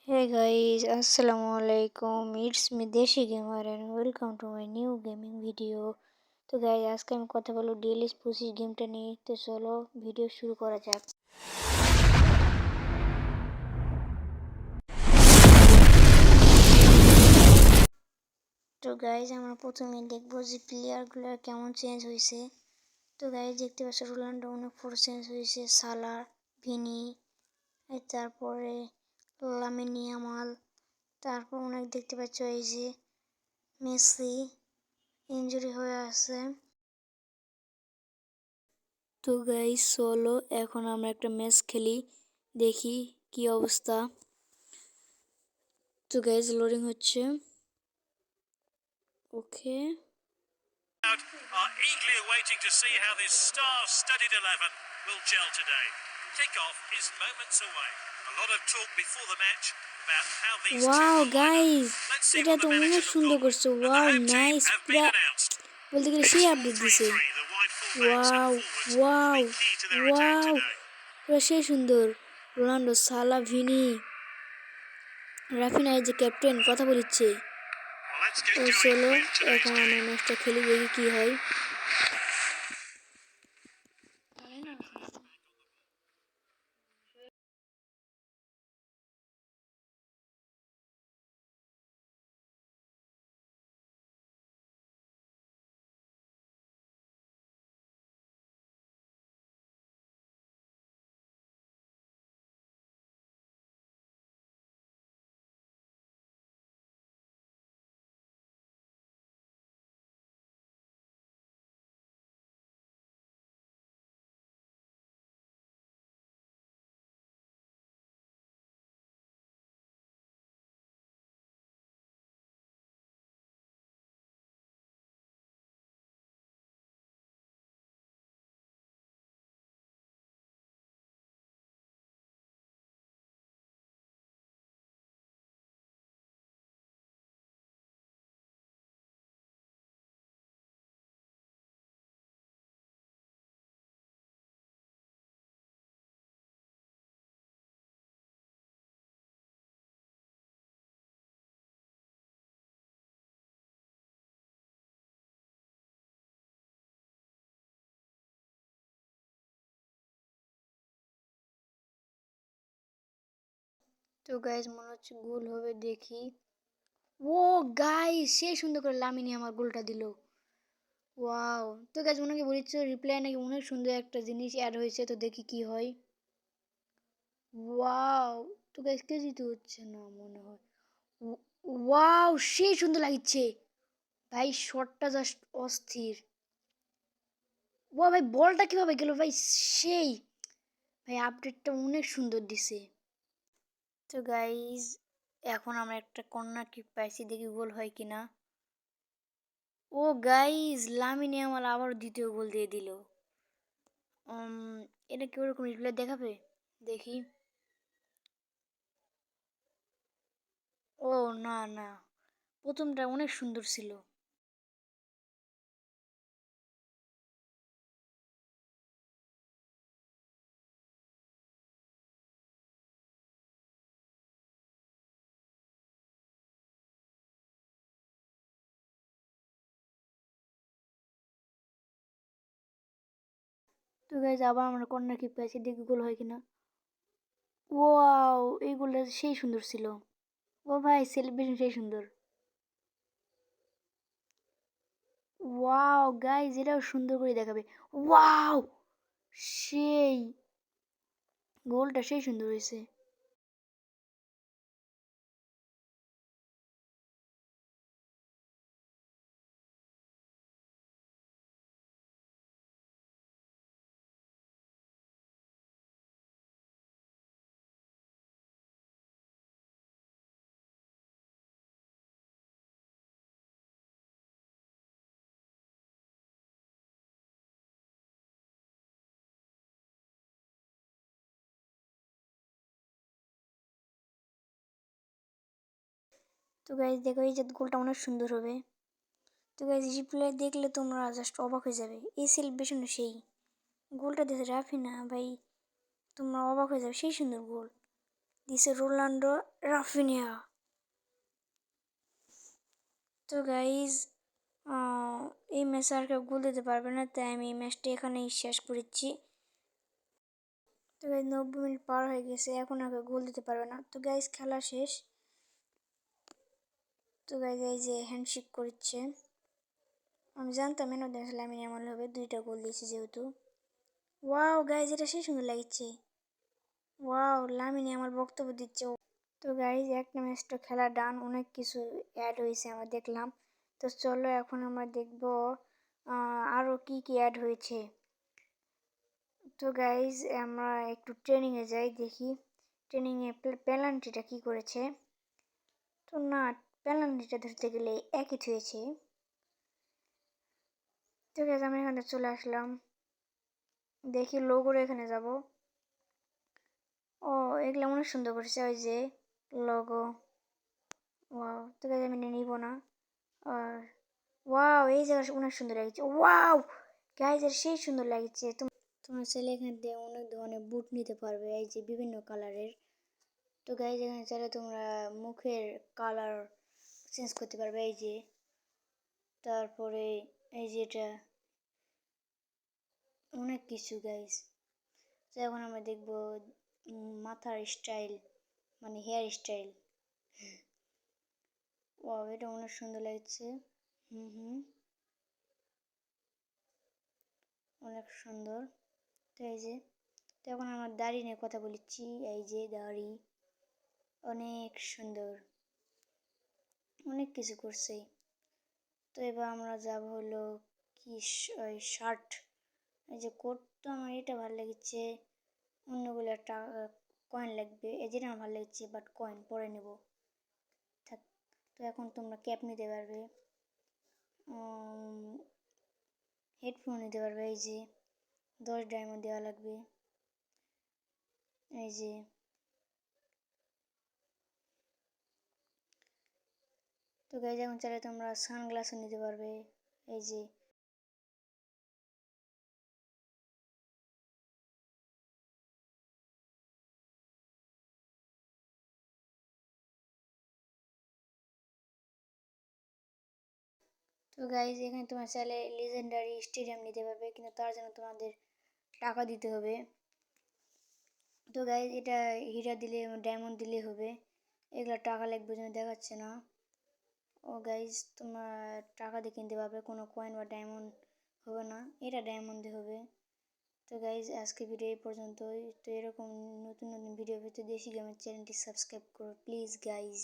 Hey guys, Assalamualaikum. It's me Deshi Gamer and welcome to my new gaming video. তো guys আজকে আমি কথা বলবো ডিএলএস 25 গেমটা নিয়ে। তো চলো ভিডিও শুরু করা যাক। তো গাইজ আমরা প্রথমে দেখবো যে প্লেয়ারগুলো কেমন চেঞ্জ হয়েছে। তো গাইজ দেখতে পাচ্ছ রোনাল্ডো অনেক পুরো চেঞ্জ হয়েছে, সালা, ভিনি, তারপরে লামিন ইয়ামাল, তারপর অনেক দেখতে পাচ্ছ এই যে মেসি ইনজুরি হয়ে আছে। তো গাইস চলো এখন আমরা একটা ম্যাচ খেলি, দেখি কি অবস্থা। তো গাইস লোডিং হচ্ছে। ওকে, are eagerly awaiting to see how this star-studded 11 will gel today. Kick-off is moments away. A lot of talk before the match about how these wow two will line guys, up. Let's see এটা what তো the অনেক managers have সুন্দর gone with. করছে। And the wow home team nice, have পুরা been announced. বলতে গেলে It's সেই update দিছে। 4-3-3. The wide fullbacks and wow forwards will wow be key to their attack wow, today. পুরা সেই সুন্দর। রোনাল্ডো, সালা, ভিনি, রাফিনা এই যে ক্যাপ্টেন কথা বলিচ্ছে। Well, let's get তো going চলো with today's এখন আমরা game. ম্যাচটা খেলি, দেখি কি হয়। তো গাইজ মনে হচ্ছে গোল হবে, দেখি। ও গাইস, সে সুন্দর করে লামিনী আমার গোলটা দিল। ওয়াও। তো গাইজ ওনাকে বলেছিল রিপ্লাই নাকি অনেক সুন্দর একটা জিনিস অ্যাড হয়েছে, তো দেখি কি হয়। ওয়াও। তো গাইজ কে জিতে হচ্ছে না মনে হয়। ওয়াও, সে সুন্দর লাগছে ভাই, শটটা জাস্ট অস্থির। ও ভাই, বলটা কিভাবে গেল ভাই, সেই ভাই আপডেটটা অনেক সুন্দর দিছে। তো গাইজ এখন আমরা একটা কর্নার কিক পাইছি, দেখি গোল হয় কিনা। ও গাইজ লামিনে আমার আবার দ্বিতীয় গোল দিয়ে দিল। এটা কি ওরকম রিপ্লে দেখাবে, দেখি। ও না না, প্রথমটা অনেক সুন্দর ছিল। তো গাইজ আবার আমরা কর্নার কিক পাইছি, দেখি গোল হয় কিনা। ওয়াও, এই গোলটা সেই সুন্দর ছিল। ও ভাই, সেলিব্রেশন সেই সুন্দর। ওয়াও গাইজ, এটাও সুন্দর করে দেখাবে। ওয়াও, সেই গোলটা সেই সুন্দর হয়েছে। তো গাইজ দেখো, এই যে গোলটা অনেক সুন্দর হবে। তো গাইজ রিপ্লে দেখলে তোমরা জাস্ট অবাক হয়ে যাবে, এই সেলিব্রেশন সেই গোলটা দিয়েছে রাফিনা ভাই, তোমরা অবাক হয়ে যাবে, সেই সুন্দর গোল দিছে রোনাল্ডো রাফিনিয়া। তো গাইজ এই ম্যাচে আর কেউ গোল দিতে পারবে না, তাই আমি এই ম্যাচটা এখানেই শেষ করেছি। তো গাইজ 90 মিনিট পার হয়ে গেছে, এখন আর কেউ গোল দিতে পারবে না। তো গাইজ খেলা শেষ। তো গাইজ এই যে হ্যান্ডশেক করছে, আমি জানতাম man of the match Lamine Yamal হবে, 2টা গোল দিয়েছে যেহেতু। ওয়াও গাইজ, এটা সেই সুন্দর লাগছে। ওয়াও, লামিন ইয়ামাল বক্তব্য দিচ্ছে। তো গাইজ একটা ম্যাচটা খেলা ডান, অনেক কিছু অ্যাড হয়েছে আমরা দেখলাম। তো চলো এখন আমরা দেখব আরও কি কি অ্যাড হয়েছে। তো গাইজ আমরা একটু ট্রেনিংয়ে যাই, দেখি ট্রেনিংয়ে পেনাল্টিটা কি করেছে। তো না, পেনাল্টিটা ধরতে গেলে একই থুয়েছে। তো গাইজ আমরা এখানে চলে আসলাম, দেখি লোগোর এখানে যাব। ও এগুলো অনেক সুন্দর করেছে, ওই যে লোগো। ওয়াও, তো গাইজ আমি নিব না। আর ওয়াও, এই জায়গাটা অনেক সুন্দর লাগছে। ওয়াও গাইজ, এর সেই সুন্দর লাগছে। তোমার ছেলে এখান থেকে অনেক ধরনের বুট নিতে পারবে, এই যে বিভিন্ন কালারের। তো গাইজ এখানে চাইলে তোমরা মুখের কালার চেঞ্জ করতে পারবে, এই যে। তারপরে এই যে এটা অনেক কিছু গাইজ। তো এখন আমরা দেখবো মাথার স্টাইল, মানে হেয়ার স্টাইল। ওয়াও, এটা অনেক সুন্দর লাগছে। অনেক সুন্দর। তো এই যে, তো এখন আমার দাড়ি নিয়ে কথা বলেছি, এই যে দাড়ি অনেক সুন্দর, অনেক কিছু করছে। তো এবার আমরা যাব হলো কি ওই শার্ট, এই যে কোট। তো আমার এটা ভালো লেগেছে, অন্যগুলো টাকা কয়েন লাগবে, এই যেটা আমার ভালো লেগেছে, বাট কয়েন পরে নেব থাক। তো এখন তোমরা ক্যাপ নিতে পারবে, হেডফোন নিতে পারবে, এই যে 10 ডায়মন্ড দেওয়া লাগবে, এই যে। তো গাইজ এখন চাইলে তোমরা সানগ্লাসও নিতে পারবে, এই যে। তো গাইজ এখানে তোমার চাইলে লিজেন্ডারি স্টেডিয়াম নিতে পারবে, কিন্তু তার জন্য তোমাদের টাকা দিতে হবে। তো গাইজ এটা হীরা দিলে ডায়মন্ড দিলে হবে, এগুলো টাকা লাগবে জন্য দেখাচ্ছে না। ও গাইজ তোমার টাকা দিয়ে কিনতে পারবে, কোনো কয়েন বা ডায়মন্ড হবে না, এটা ডায়মন্ড দিয়ে হবে। তো গাইজ আজকে ভিডিও এই পর্যন্তই। তো এরকম নতুন নতুন ভিডিও পেতে দেশি গেমের চ্যানেলটি সাবস্ক্রাইব করো প্লিজ গাইজ।